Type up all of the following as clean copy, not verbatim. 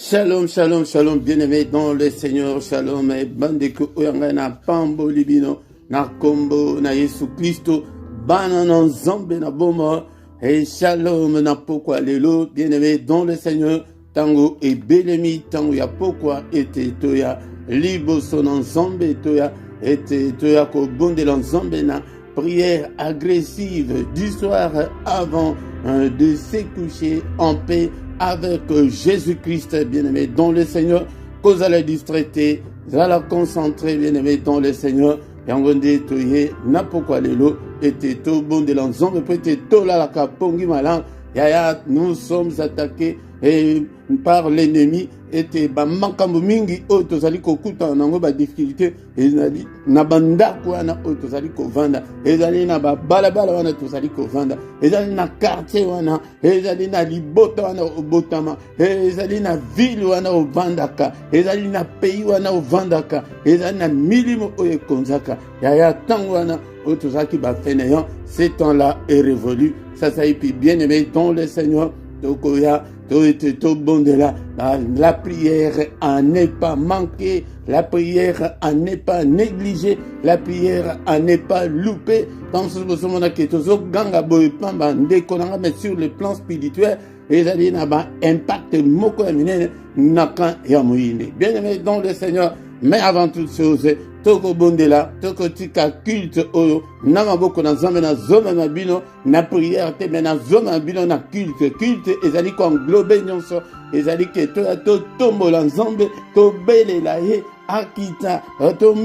Shalom, shalom, shalom, bien-aimés dans le Seigneur, shalom, et bandeko oyanga na pambo libino, na kombo, na Yesu Christo, bana na nzambe na boma, et shalom na pokwa lelo, bien-aimés dans le Seigneur, tango et belemi, tango ya pokwa, ete toya, libo son nzambe toya, ete toya ko bonde nzambe na, prière agressive du soir avant de se coucher en paix avec Jésus-Christ, bien-aimé dans le Seigneur, cause à la distraiter, à la concentrer, bien-aimé dans le Seigneur, yangonde toye, na pourquoi lelo, était tout bon de l'ensemble, peut-être tout là la kapongi malang, yaya, nous sommes attaqués par l'ennemi, était ba makambo mingi oto zali kokuta nango ba difficulté ezali na banda kwa na oto zali ko vanda ezali na ba balabala wana to zali ko vanda ezali na quartier wana ezali na libota wana obotama ezali na ville wana ovandaka ezali na pays wana ovandaka ezali na milimo oye konzaka yaya tango wana oto zaki ba fainéant ce temps-là est révolu ça y est bien aimé dans le Seigneur tokoya. Tout bon de la prière à ne pas manquer, la prière à ne pas négliger, la prière à ne pas louper. Dans ce moment là, mais sur le plan spirituel, les alliés n'ont pas impact moko nakan ya moyine. Bien aimé dans le Seigneur, mais avant toute chose, toko bondela, toko tika culte oyo, nama boko na zame na zome na bino, na prière te, mais na zome na bino na culte, ezali ko englobe nyonso, ezali ke to tombo la nzambe, to bele la ye, akita, to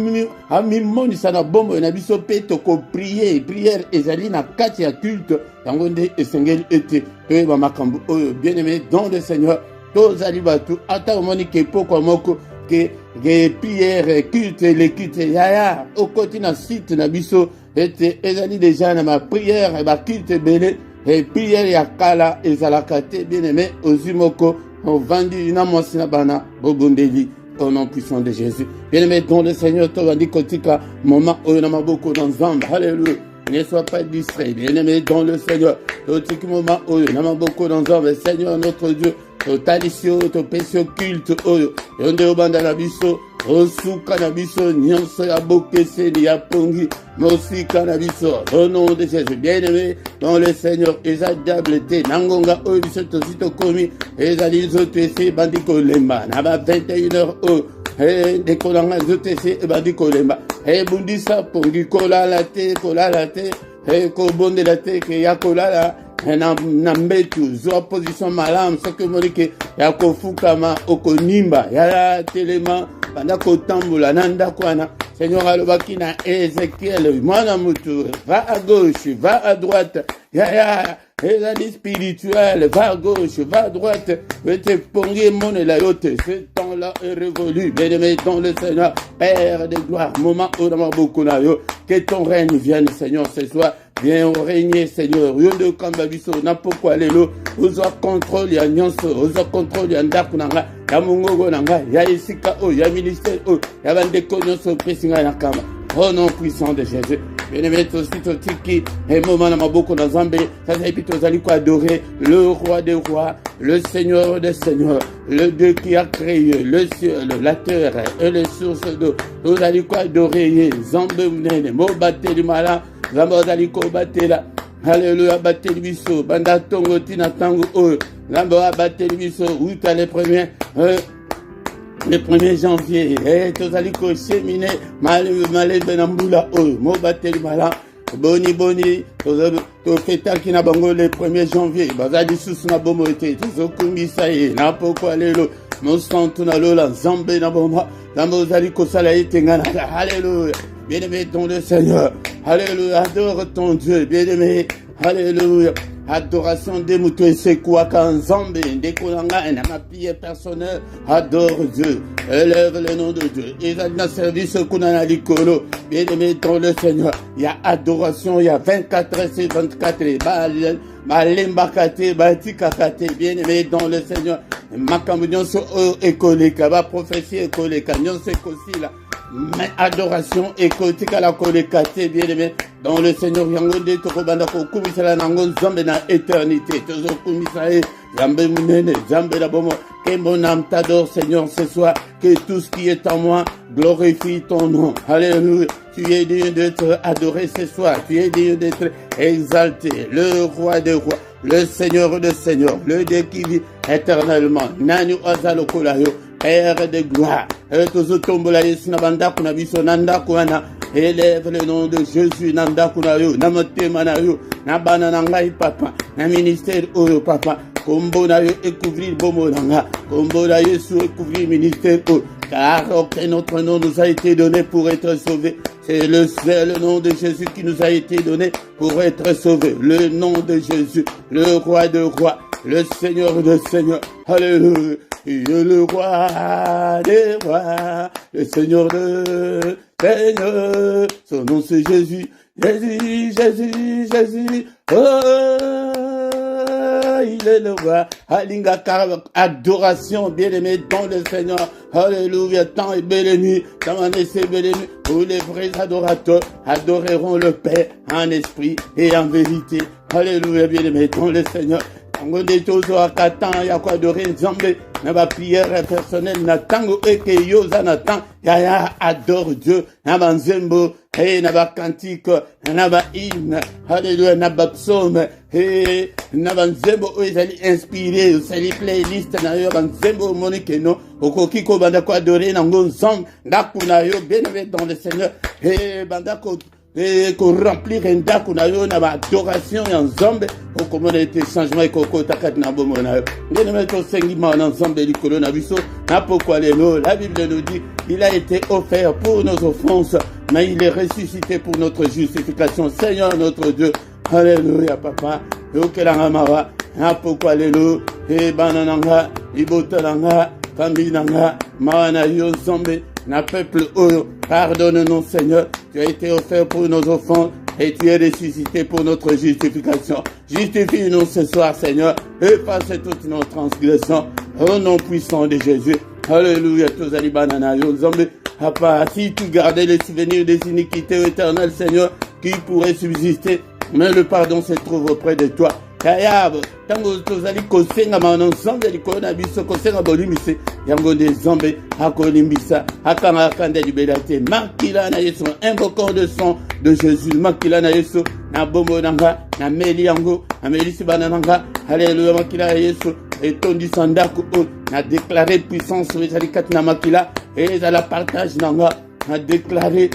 amimoni sana bombo na biso pe toko prière ezali na kati ya culte, yango nde esengeli ete, to ba makambo oyo, bien aimé dans le Seigneur, to zali batu, ata omoni ke poko moko, que prière culte les culte yaya au côté na site na biso était ezali déjà na ma prière et ba culte belé et prière ya kala ezalaka te bien aimé ozimoko on vandi na mosina bana bobondeli au nom puissant de Jésus bien aimé dans le Seigneur to vandi kotika moment oyo na maboko dans nzamba alléluia. Ne sois pas distrait, bien-aimé dans le Seigneur. Tout moment, na maboko dans nzamba Seigneur notre Dieu. Totalisio, topesio culte oyo, yonde obanda na biso, osuka na biso, nyonso ya bokese ya pongi, mosika na biso, au nom de Jésus, bien-aimé, dans le Seigneur, eza diable te, nangonga oyo biso tosito komi, eza lizo tese bandiko lemba, na ba 21h oyo, dekolanga zotese bandiko lemba, bundisa pongi kolala te, kobonde la te, ke ya kolala, na mbetu zwa position malamu soki omoni ke ya kofukama okonimba ya telema banda kotambola na ndako wana Seigneur alobaki na Ézéchiel mwana mutu va à gauche va à droite ya ezali spirituel va à gauche va à droite ete pongi monela yo te ce temps-là est révolu bien-aimé dans le Seigneur Père de gloire moment où dans maboko na yo que ton règne vienne Seigneur ce soir. Viens régner, Seigneur. Yondo kambabiso na pourquoi lelo ozo contrôle ya nyonso, ozo contrôle ya ndako nanga, ya mungogo nanga, ya isika o, ya ministère o, ya bandeko nyonso pesinga na kama. Au nom puissant de Jésus. Bien-aimé tosito tiki, et moment na maboko na Zambé, ça c'est plutôt zali ko adorer le roi des rois, le Seigneur des seigneurs, le Dieu qui a créé le ciel, la terre et les sources d'eau. Nous allons ko adorer Zambé mnene, mo bateli mala. Zamba zaliko batela, alléluia bateli biso, banda tongo tina tango o, zamba bateli biso, uta les premiers, le 1er janvier, tozaliko chemine, malé benambula o, mo bateli mala, boni, to feta ki na bango le 1er janvier, bazali susu na bomo ete, tozokumbisa ye, na poko lelo, monsantu na lola, zambe na bomba, zamba zaliko sala ete ngana, alléluia. Bien-aimé dans le Seigneur, alléluia, adore ton Dieu, bien-aimé, alléluia, adoration de Moutou et Sekouaka quand Zambé, Dekolanga, et ma prière personnelle, adore Dieu, élève le nom de Dieu, et dans le service qu'on a l'icolo, bien-aimé dans le Seigneur, il y a adoration, il y a 24 heures sur 24, Malembakate, Batikakate, bien-aimé dans le Seigneur, Makamunion so écoleka, va prophétie écoleka, nyon se kosi là. Mais adoration et côté à la collecate, bien aimé, dans le Seigneur Yangonde Tokobanda Kokumisala Nangon Zambe na éternité. Tozo Kumisae, Zambe Munene, Zambe la Bomo. Que mon âme t'adore, Seigneur, ce soir. Que tout ce qui est en moi glorifie ton nom. Alléluia. Tu es digne d'être adoré ce soir. Tu es digne d'être exalté. Le roi des rois, le Seigneur des seigneurs, le Dieu qui vit éternellement. Nanu Azalo Kolayo, Père de gloire. Tozo Tombola Yesnabanda Kunabiso Nanda Kuana. Élève le nom de Jésus, Nanda Kunayo, Namote Manayo, Nabana Nangai Papa, na ministère Oyo Papa, Kombo Nayo et couvrir Bomo Nanga, Kombo Nayo sous et couvrir ministère Oyo, car notre nom nous a été donné pour être sauvé. C'est le seul nom de Jésus qui nous a été donné pour être sauvé. Le nom de Jésus, le roi de rois, le Seigneur de seigneurs. Alléluia. Le roi des rois, le Seigneur de Seigneur, son nom c'est Jésus, Jésus, Jésus, Jésus, oh, il est le roi, Alinga, adoration, bien-aimé dans le Seigneur, alléluia, tant et belle nuit, tant en essai belle nuit, où les vrais adorateurs adoreront le Père en esprit et en vérité, alléluia, bien-aimé dans le Seigneur. Ngode tozo akatan ya kwa adorer Nzambe na ba prière personnelle na tango eke yoza na tan ya adore Dieu na banzembo na ba cantique na ba hymne alléluia na ba psaume na banzembo ezali inspiré ezali playlist na yo banzembo monike no okoki ko banda kwa adorer na Nzambe ndakuna yo bien dans le Seigneur banda ko et qu'on remplir un daku na yo na ba adoration en Nzambe au communauté changement et koko takat na bomo na yo ngene meto sengi ma na Nzambe likolo na biso na pourquoi la Bible nous dit il a été offert pour nos offenses mais il est ressuscité pour notre justification. Seigneur notre Dieu, alléluia papa yo kelanga mawa na pourquoi et banananga ibotalanga kambinanga mawana yo Nzambe na peuple oyo, pardonne-nous Seigneur, tu as été offert pour nos offenses et tu es ressuscité pour notre justification. Justifie-nous ce soir Seigneur, efface toutes nos transgressions, au nom puissant de Jésus. Alléluia, tous les bananas, Papa, si tu gardais les souvenirs des iniquités éternelles Seigneur, qui pourraient subsister, mais le pardon se trouve auprès de toi. Kayab, tango tozali kosenga mana Nzambe likolo na biso kosenga bolimise yango de Nzambe akolimbisa akanga kande libela te makila na Yesu, invoquons le sang de Jésus, makila na Yesu na bombo nanga na meli yango na melisi bana nanga, alléluia makila na Yesu etondi sandaku na déclarer puissance ezali kati na makila et à la partage nanga na déclarer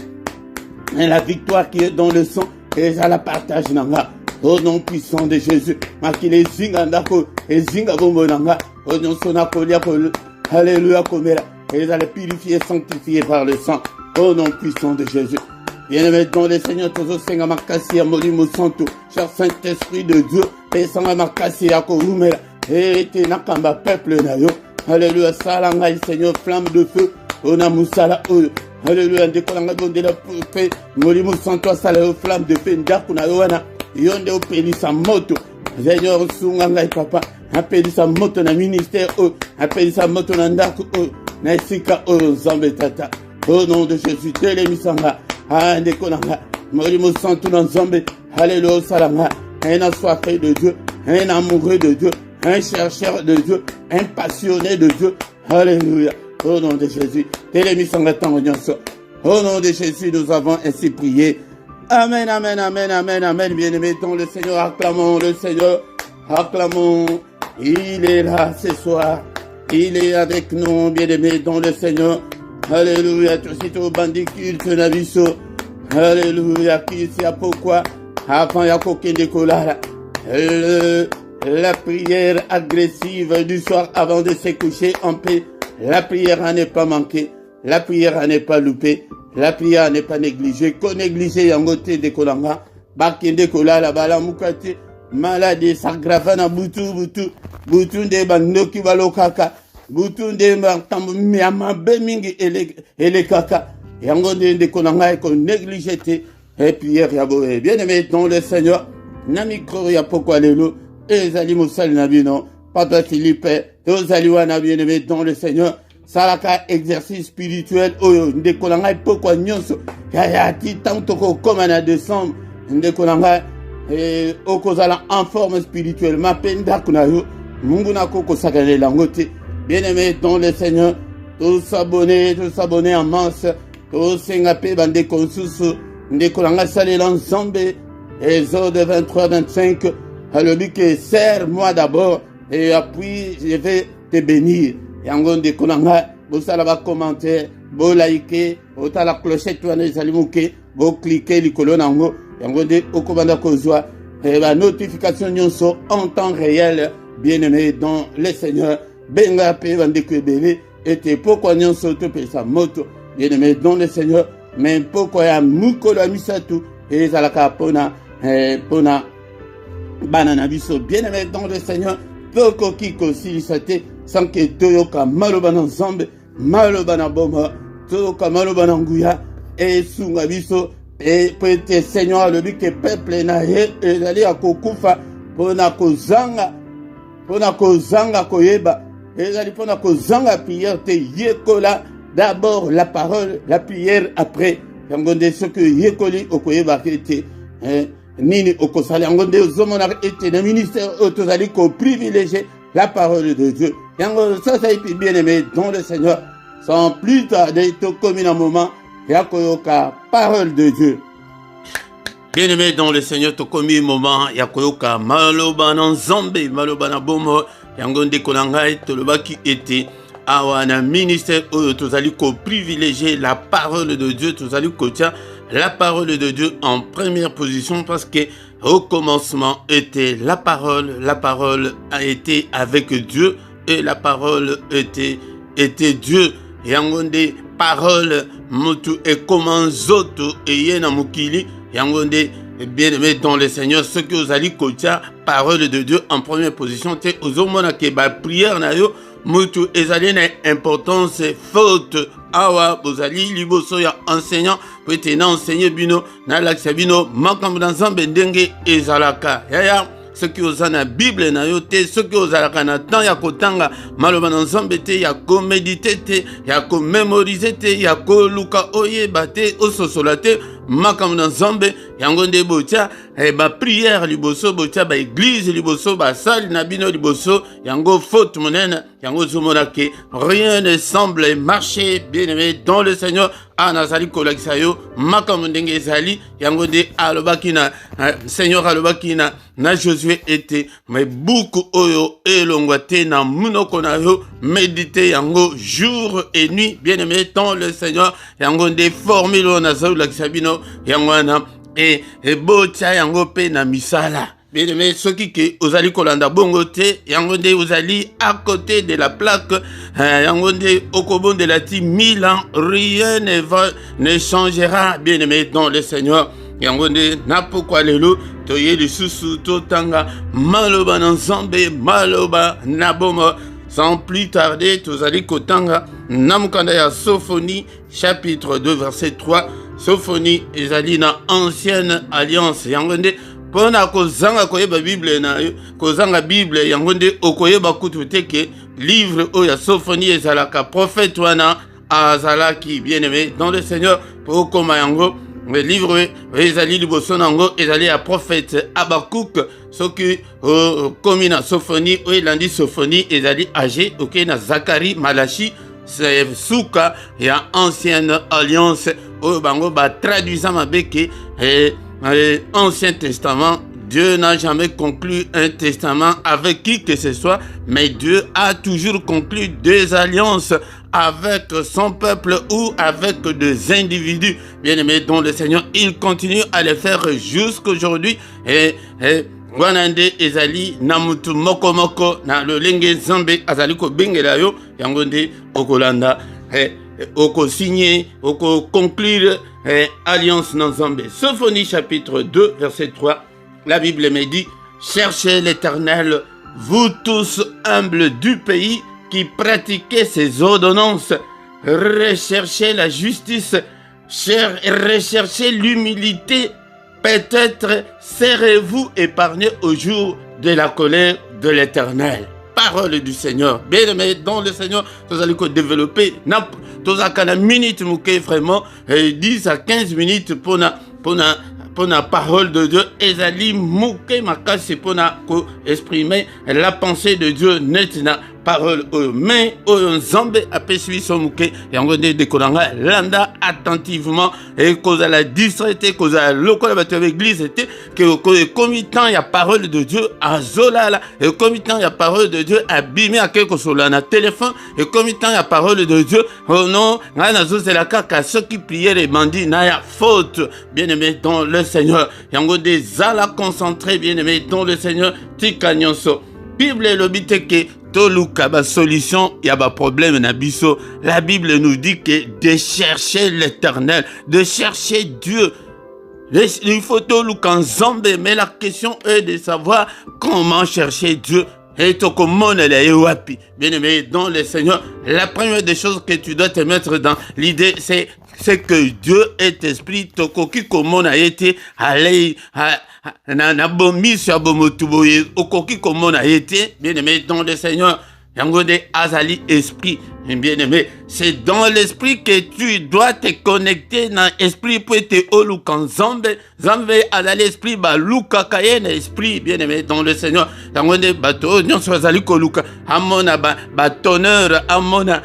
la victoire qui est dans le sang et à la partage nanga. Au nom puissant de Jésus, makile zinga ndako, zinga bombo nanga, au nom sonakolia kol, alléluia komera, et à la purifier, sanctifier par le sang, au nom puissant de Jésus. Bien-aimé dans le Seigneur, tozo senga makasi ya molimo santo, cher Saint-Esprit de Dieu, et sanga makasi ya korumera, et te nakamba peuple na yo, alléluia, salanga Seigneur, flamme de feu, ona musala oyo, alléluia, ndekolanga bonde la paix, molimo santo sala yo, flamme de feu, ndaku na yo wana, yonde opelisa moto Seigneur sunga ngai papa apelisa moto na ministère apelisa moto na ndako na esika Nzambe tata au nom de Jésus telemisanga ndeko nanga molimo santo na Nzambe alléluia salanga un assoiffé de Dieu, un amoureux de Dieu, un chercheur de Dieu, un passionné de Dieu, alléluia au nom de Jésus telemisanga tango nyonso au nom de Jésus nous avons ainsi prié. Amen, amen, amen, amen, amen, bien-aimés dans le Seigneur, acclamons le Seigneur, acclamons, il est là ce soir, il est avec nous, bien-aimés dans le Seigneur, alléluia, tout de suite au bandit culte nabiso, alléluia, qui sait pourquoi, avant Yakokende Kolala, la prière agressive du soir avant de se coucher en paix, la prière à ne pas manquer, la prière à ne pas louper. La prière n'est pas négligée. Qu'on néglige yangote de kolanga. Bakende kolala bala mukate. Maladie s'aggravana butu de bandoki balokaka. Butu de miyama bemingi ele kaka. Yangonde de kolanga et qu'on néglige te. Et prière yaboé. Bien aimé dans le Seigneur. Namikro ya pokwa lelo. Ezali musali nabino. Papa Philippe. Ozaliwana bien aimé dans le Seigneur. Salaka exercice spirituel oyo ndekolanga pokwa nyonso ya ti tantoko comme en décembre ndeko na ngai okozala en forme spirituellement pe ndako na yo mungu nako kosakalela yango te. Bien-aimé dans le Seigneur, tous s'abonner en masse, tous s'engaper bandeko nsusu ndeko na ngai salela nzambe. Exode 23-25, alobi que serre-moi d'abord et puis je vais te bénir. Yango ndeko na ngai bosala ba commentaire, bo like, otala clochette wana ezali muke, bo cliquer likolo nango. Yango nde okobanda kozwa la notification nyonso en temps réel. Bien-aimé dans le Seigneur, benga pe bandeko ebele ete pokwa nyonso to pesa moto. Bien-aimé dans le Seigneur, mais pokwa ya mukolo ya misatu ezalaka pona banana biso. Bien-aimé dans le Seigneur, toko kiko silisate sans que toyoka maloba na nzambe, maloba na boma, toyoka maloba na nguya et sunga biso et peut-être Seigneur le but que peuple na ye ezali akokufa pona kozanga koyeba ezali pona kozanga prière te yekola d'abord la parole, la prière après. Yango nde soki yekoli okoyeba te nini okosala. Yango nde ozomona ete na ministère tozali ko privilégier la parole de Dieu. Yango ça bien-aimé dans le Seigneur, sans plus tarder tokomi na moment ya koyoka parole de Dieu. Bien-aimé dans le Seigneur, tokomi moment ya koyoka maloba na nzambe, maloba na bomo. Yango nde konangai tolobaki ete awana ministère oyo tozali ko privilégier la parole de Dieu, tozali ko tia la parole de Dieu en première position parce que au commencement était la parole a été avec Dieu et la parole était Dieu. Yango nde parole mutu e comment zoto e yena mukili. Yango nde bien-aimé dans le Seigneur, ce que vous allez kotia parole de Dieu en première position, te ozomona ke ba prière na yo mutu ezali na importance faute awa bozali liboso ya enseignant peut na enseigner bino na laksa bino makambo na nzambe ndenge ezalaka yaya ce qui oza na Bible na yo te, ce qui ozalaka na temps ya kotanga maloba na nzambe te, ya ko méditer te, ya ko mémoriser te, ya ko luka oyeba te, ososola te makambo na nzambe. Yango nde botia ba prière liboso, botia ba église liboso, ba salle na bino liboso. Yango faute monene, yango zomona ke rien ne semble marcher. Bien-aimé dans le Seigneur, anazali kolakisa yo makambo ndenge ezali. Yango nde alobaki na Seigneur alobaki na Josué était mais beaucoup oyo elongwa te na munoko na yo méditer yango jour et nuit. Bien-aimé dans le Seigneur, yango nde formule on azali lakisa bino yango na et botia yango pe na misala. Bien-aimé, soki ke ozali kolanda bongo te, yango nde ozali à côté de la plaque, yango nde okobonde la ti 1000 ans, rien ne changera. Bien-aimé dans le Seigneur, yango nde na pokwa lelo toye lisusu totanga maloba na nzambe, maloba na bomo. Sans plus tarder, tozali kotanga na mukanda ya Sophonie chapitre 2 verset 3. Sophonie ezali na ancienne alliance. Yango nde pona kozanga koyeba Bible na yo, kozanga Bible yango nde okoyeba kutu teke livre oyo ya Sophonie ezalaka prophète wana azalaki. Bien-aimé dans le Seigneur, pour koma yango le livre ezali liboso nango ezali ya prophète Habakkuk. Soki komi na Sophonie oyo elandi Sophonie ezali âgé oke na Zacharie, Malachi, c'est suka ya ancienne alliance oyo bango ba traduisant mabeke Ancien Testament. Dieu n'a jamais conclu un testament avec qui que ce soit, mais Dieu a toujours conclu des alliances avec son peuple ou avec des individus. Bien-aimés dont le Seigneur, il continue à le faire jusqu'aujourd'hui. Et Wanande ezali namutu moko moko na lolenge nzambe azali ko bengela yo yango nde okolanda oko signer oko conclure alliance na nzambe. Sophonie chapitre 2 verset 3, la Bible me dit: cherchez l'Éternel, vous tous humbles du pays qui pratiquez ses ordonnances, recherchez la justice, recherchez l'humilité. Peut-être serez-vous épargnés au jour de la colère de l'Éternel. Parole du Seigneur. Bien-aimé dans le Seigneur, vous allez développer. Tous à 4 minutes, vraiment, 10 à 15 minutes pour pour la parole de Dieu, ezali mouké makasi pour exprimer la pensée de Dieu nettement. Parole mais Nzambe apesi son mouké yango de dekolanga landa attentivement et cause à la distraité cause à lokola bato l'église était que comme temps il y a parole de Dieu à zolala et comme temps il y a parole de Dieu abîmé à quelque chose là na téléphone et comme temps il y a parole de Dieu oh non ngana zo c'est la kaka ceux qui priaient les bandits na ya faute bien-aimé dans le Seigneur yango des ala concentrés bien-aimé dans le Seigneur tikanyonso Bible le biteke toluka ba solution ya ba problème na biso. La Bible nous dit que de chercher l'Éternel, de chercher Dieu. Il faut toluka Nzambe, mais la question est de savoir comment chercher Dieu. Et bien aimé dans le Seigneur, la première des choses que tu dois te mettre dans l'idée, c'est que Dieu est esprit. Tokoki comment a été allé na bomi sur bomotuboye okoki comment a été bien aimé dans le Seigneur. Yangode azali esprit, bien aimé, c'est dans l'esprit que tu dois te connecter dans l'esprit pour te olukan Nzambe azali esprit ba luka kayena esprit bien aimé dans le Seigneur. Yangode bato nyonso azali koluka amona ba tonnerre amona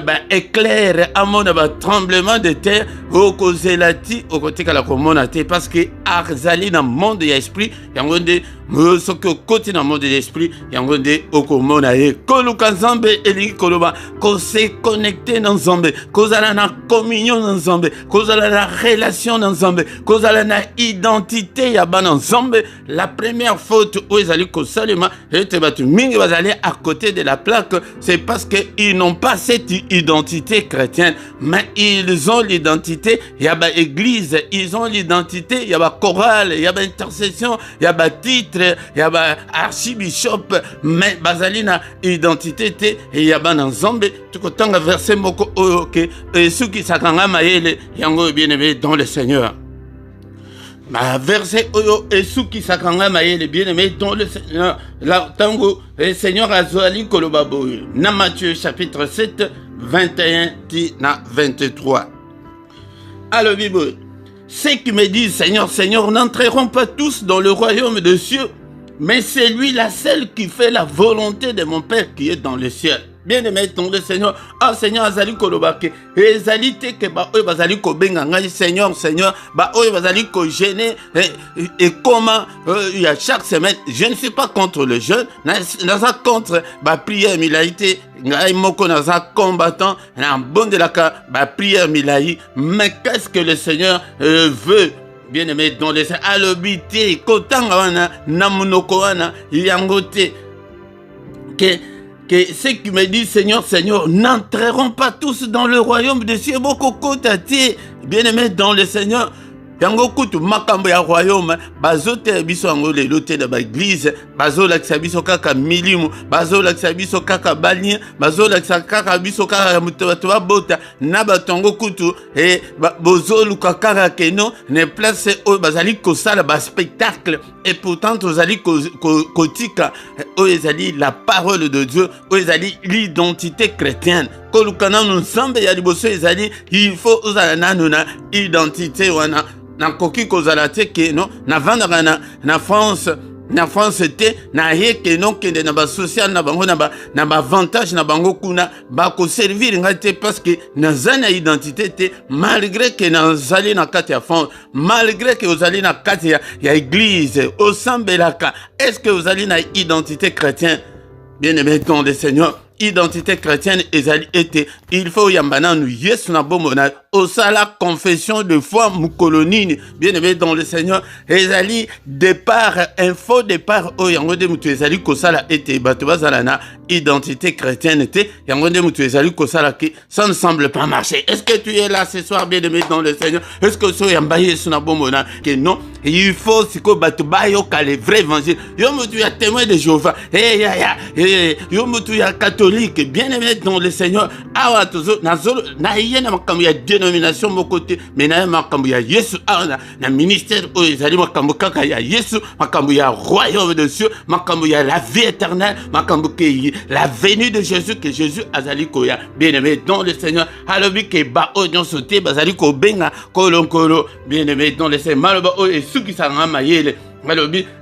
ba éclair amona ba tremblement de terre okozelati okotika la komona te parce que azali na monde ya esprit yangode ce que côté dans le monde de l'esprit yangode okomona ye koluka Nzambe eli koloba ko se connecter dans Nzambe ko zala na communion dans Nzambe ko zala na relation dans Nzambe ko zala na identité ya bana Nzambe. La première faute où ils allaient ko salema et batu mingi bazali à côté de la plaque, c'est parce que ils n'ont pas cette identité chrétienne, mais ils ont l'identité yaba église, ils ont l'identité yaba chorale, yaba intercession, yaba titre, yaba archibishop, mais bazalina identité te yaba na Nzambe. Tukotanga verset moko oke suki sakanga mayele yango bien aimé dans le Seigneur. Ma verset oyo esuki sakanga mayele bien aimé dans le Seigneur. La tango le Seigneur azali kolobabo na Matthieu chapitre 7 21 na 23. Alors Bible, ceux qui me disent Seigneur Seigneur n'entreront pas tous dans le royaume des cieux, mais c'est lui la seule qui fait la volonté de mon Père qui est dans le ciel. Bien aimé dans le Seigneur, ah Seigneur azali kolobake, ezali te ke ba oyo bazali ko benga ngai Seigneur Seigneur, ba oyo bazali ko gêner et comment il y a chaque semaine, je ne suis pas contre le jeûne, naza contre ba prière milaïté, ngai moko naza combattant, na bon de la ka ba prière milaï, mais qu'est-ce que le Seigneur veut? Bien aimé dans le Seigneur, alobité kotanga wana na munoko wana yangote que ceux qui me disent Seigneur, Seigneur, n'entreront pas tous dans le royaume des cieux. Beaucoup côté, bien aimé dans le Seigneur. Yango kutu makambo ya royaume bazote biso yango le lote de l'église bazola kisabiso kaka milimu bazola kisabiso kaka balien bazola kaka biso kaka muto bota na batongo kutu et bozolu kaka keno ne place o bazali ko sala ba spectacle et pourtant ozali kotika o ezali la parole de Dieu o ezali l'identité chrétienne kolukana nzambe ya liboso ezali il faut ozala na identité wana na koki kozala te ke no na vandaka na France te na yeke no kende na ba social na bango na ba avantage na bango kuna ba ko servir ngate parce que na zana identité te malgré que na zali na kati ya fond malgré que ozali na kati ya église osambelaka est-ce que ozali na identité chrétienne bien aimé dans le Seigneur. Identité chrétienne ezali ete il faut yambana nu yesu na bomona osala confession de foi mukolonini bien aimé dans le Seigneur ezali départ un faux départ o yango de mutu ezali kosala ete bato bazala na identité chrétienne te yango de mutu ezali kosala ki ça ne semble pas marcher. Est-ce que tu es là ce soir bien aimé dans le Seigneur? Est-ce que so yamba yesu na bomona que non il faut siko bato bayo ka le vrai évangile yo mutu ya témoin de Jéhovah yo mutu ya catholique bien aimé dans le Seigneur awa tozo na yena makambo ya dénomination mon côté mais na makambo ya Yesu na ministère o ezali makambo kaka ya Yesu makambo ya royaume de Dieu makambo ya la vie éternelle makambo ke la venue de Jésus que Jésus azali koya bien-aimé dans le Seigneur alobi ke ba onyo sote bazali ko benga kolonkolo bien-aimé dans le Seigneur maloba o esuki sanga mayele.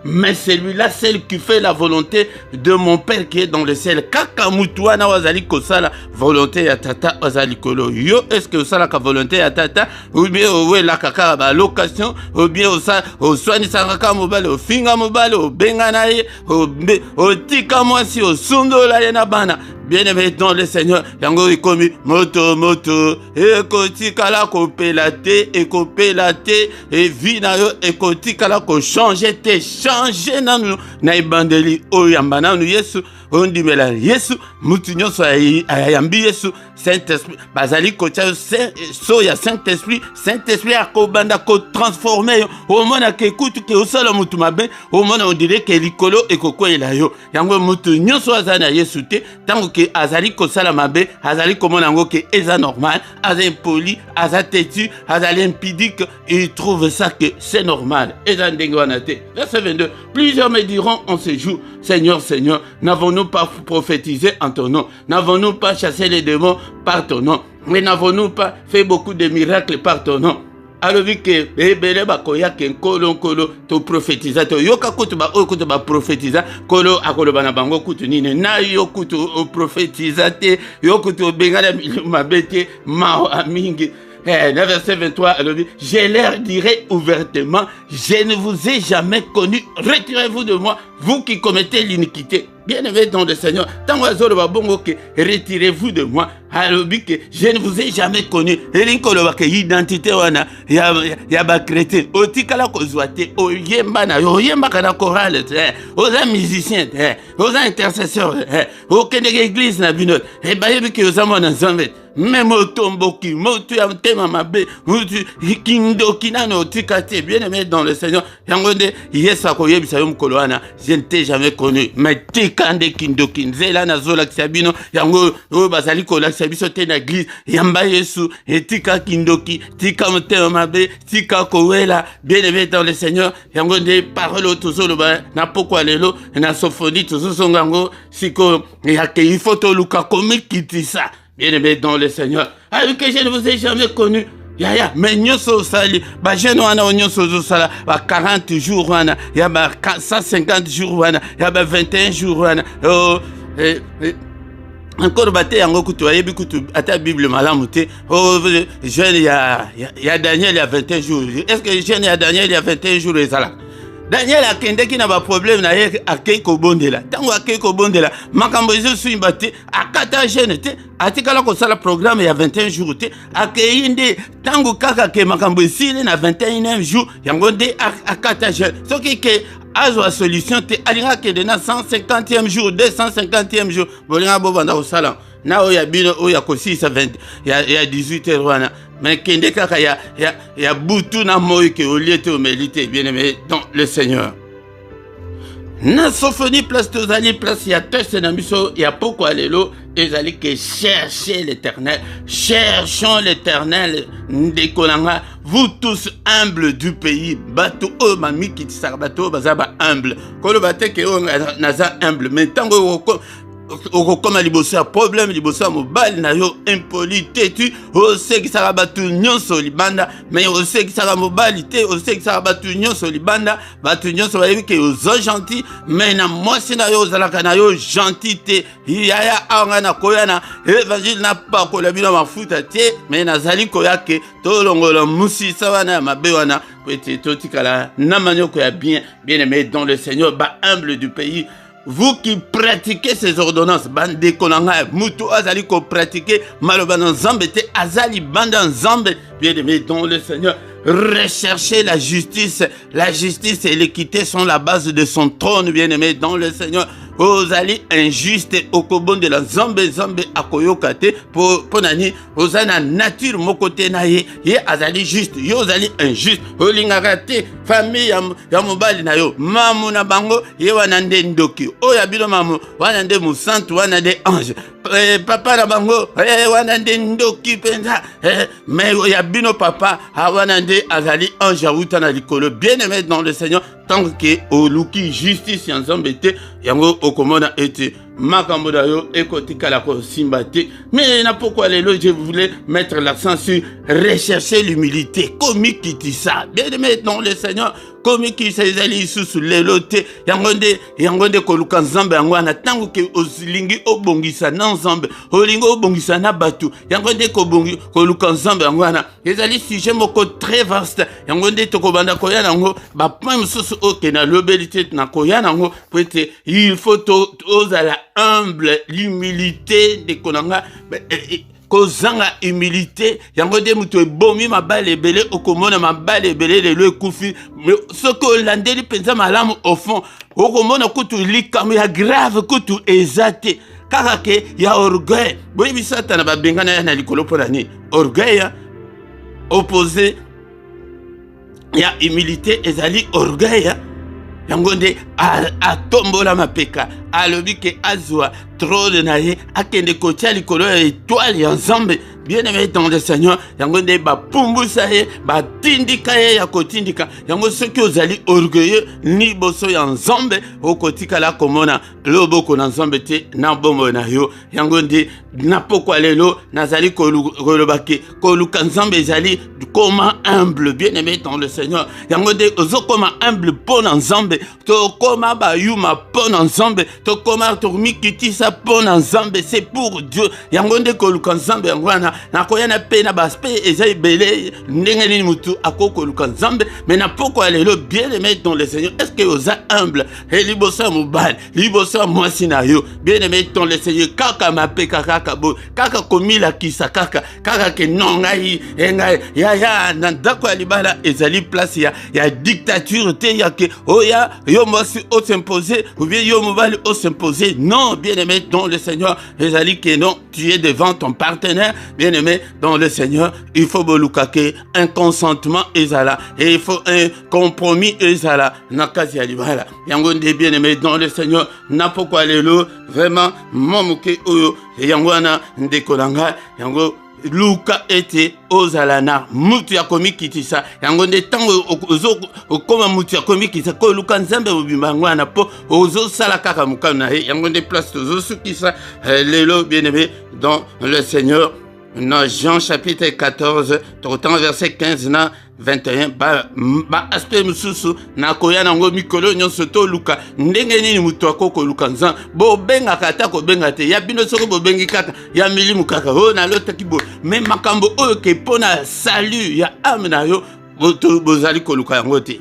Mais celui-là, celle qui fait la volonté de mon Père qui est dans le ciel. Kaka mutuana wazali kosala volonté ya tata wazali kolo. Yo, est-ce que osala ka volonté ya tata ou bien owe la kaka ba location ou bien o soani sangaka mobile o finga mobile o benga na ye o tika mwasi o sundo la yena bana. Bien-aimé dans le Seigneur, yango ikomi moto ekotikala ko pelate ekopelate e vina yo ekotikala ko changer te changer nanu na ibandeli o yambana nu Yesu ondimela Yesu mutu nyonso ayambi Yesu Saint-Esprit bazali ko tia so ya Saint-Esprit akobanda ko transformer au mona ke kutu ke osala mutu mabe au mona on dirait que likolo ekokwela yo yango mutu nyonso azana Yesu te tango ke azali ko sala mabe azali ko mona ngo ke eza normal aza impoli aza têtu azali impudique il trouve ça que c'est normal eza ndenge wana te. Verset 22 plusieurs me diront en ce jour Seigneur n'avons-nous pas prophétisé en ton nom n'avons-nous pas chassé les démons par ton nom mais n'avons-nous pas fait beaucoup de miracles par ton nom. alobi ke ebele bakoya ke nkolo to prophétisa to yoka kutu ba oyo kutu ba prophétisa kolo akoloba na bango kutu nini na yo kutu o prophétisa te yo kutu bengala mabete mao amingi. Verset 23, elle dit, je leur dirai ouvertement, je ne vous ai jamais connu, retirez-vous de moi, vous qui commettez l'iniquité. Bien-aimé dans le Seigneur, tant que retirez-vous de moi, je ne vous ai jamais connu. Identité wana ya ba chrétien otikala kozwate oyemba na oyemba kana chorale oza musicien oza intercesseur okende église na bino e bayebi ke ozamo na nzambe même otomboki motu ya mtema mabe motu kindoki nano otikate. Bien-aimé dans le Seigneur yangonde Yesu akoyebisa yo mkolo wana je ne t'ai jamais connu mais tikande kindoki nzela na zola kisabino yango o bazali kola biso te na église yamba Yesu etika kindoki tika motema mabe tika kowela. Bien-aimé dans le Seigneur yango nde parole tozolo ba na pokwa lelo na sophonie tozosonga ngo siko yake il faut to luka komikitisa. Bien-aimé dans le Seigneur que je ne vous ai jamais connu ya mais nyonso sali ba jeune wana nyonso sala ba 40 jours wana ya ba 150 jours wana ya ba 21 jours wana encore bate yango kutu ayebi kutu ata Bible malamu te jeune ya Daniel ya 21 jours. Est-ce que jeune ya Daniel ya 21 jours ezala Daniel akendeki na ba problème na ye akei ko bondela tango akei ko bondela makambo ezo suimba te akata jeune te atikala ko sala programme ya 21 jours te akei nde tango kaka ke makambo esile na 21e jour yango nde akata jeune soki ke azwa solution te alinga ke de na 150e jour 250e jour bolinga bobanda osala na oya bino oya kosisa 20 ya 18h wana mais kende kaka ya butu na moyo ke oliete o mérite. Bien-aimé dans le Seigneur na sophonie place tozali place ya test na biso ya poko alelo ezali que cherchez l'éternel cherchons l'éternel ndekolanga vous tous humbles du pays bato o mami kitisaka bato bazaba humble kolo bateke o naza humble mais tango okokoma liboso ya problème liboso ya mobali na yo impolite tu osekisaka bato nyonso libanda mais osekisaka mobali te osekisaka bato nyonso libanda bato nyonso bayebi ke ozo gentil mais na mwasi na yo ozalaka na yo gentil te yaya awa na koya na évangile na pakola bino mafuta te mais nazali koya ke tolongola musisa wana ya mabe wana po ete totikala na manioko ya bien-aimé dans le Seigneur ba humble du pays. Vous qui pratiquez ces ordonnances, bande konanga, mutu azali ko pratiquer maloba nzambe te azali banda nzambe. Bien-aimé dans le Seigneur, recherchez la justice et l'équité sont la base de son trône. Bien-aimé dans le Seigneur, ozali injuste okobondela nzambe akoyoka te po nani oza na nature moko te na ye azali juste yo ozali injuste olingaka te famille ya mobali na yo mamu na bango ye wana nde ndoki oyo ya bino mamu wana nde mosantu wana nde ange papa na bango wana nde ndoki mpenza mais ya bino papa wana nde azali ange awuta na likolo bien aimé dans le Seigneur tant que oluki justice ya nzambe te yango okomona ete makambo na yo ekotikala kosimba te. Mais na pourquoi lelo je voulais mettre l'accent sur rechercher l'humilité komi kitisa bien aimé dans le Seigneur komi kitisa ezali isusu lelo te yango nde koluka nzambe yango wana ntango ke olingi obongisa na nzambe olingi obongisa na batu yango nde koluka nzambe yango wana ezali sujet moko très vaste yango nde tokobanda koya nango bapoint mosusu oke na lobeli te na koya nango po ete il faut ozala humble l'humilité de konanga kozanga humilité yango nde mutu ebomi mabale ebele okomona mabale ebele lelo ekufi soki olandeli mpenza malamu au fond okomona kutu likambo ya grave kutu eza te kaka ke ya orgueil boyebi satana babengana ya na likolo mpo na nini orgueil opposé ya humilité ezali orgueil yango nde atombola mapeka alobi ke azwa trône na ye akende kotia likolo ya étoile ya nzambe bien aimé dans le Seigneur yango nde bapumbusa ye batindika ye ya kotindika yango soki ozali orgueilleux liboso ya nzambe okotikala komona loboko na nzambe te na bombo na yo yango nde na pokwa lelo nazali kolobake koluka nzambe ezali koma humble bien aimé dans le Seigneur yango nde ozokoma humble mpo na nzambe tokoma bayuma mpo na nzambe tokoma tomikitisa mpo na nzambe c'est pour Dieu yango nde koluka nzambe yango wana nakoya na pe na baspe eza ebele ndenge nini mutu akokoluka nzambe mais na pokwa lelo bien aimé dans le Seigneur est-ce que oza humble liboso ya mobali liboso ya mwasi na yo bien aimé dans le Seigneur kaka mapeka kaka bo kaka komilakisa kaka ke non ngai ya na ndako ya libala ezali place ya dictature te ya ke oya yo mwasi o s'imposer ou bien yo mobali o s'imposer non bien aimé dans le Seigneur ezali que non tu es devant ton partenaire bien aimé dans le Seigneur il faut bolukake un consentement ezala et il faut un compromis ezala na kasi ya libala yango nde bien aimé dans le Seigneur na pokwa lelo vraiment momuke oyo yango wana ndekolanga yango luka ete ozala na mutu ya komikitisa yango nde ntango okoma mutu ya komikitisa koluka nzambe mobimba yango wana mpo ozosala kaka mokano na ye yango nde place tozosukisa lelo bien aimé dans le Seigneur dans Jean chapitre 14 tokotango verset 15 na 21 ba aspect mususu na koya nango mikolo nyonso toluka ndenge nini mutu akokoluka nzambe bobengaka ata kobenga te ya bino soko bobengi kaka ya milimu kaka na lotaki bo me makambo oyo ke mpona salut ya ame na yo bozali koluka yango te.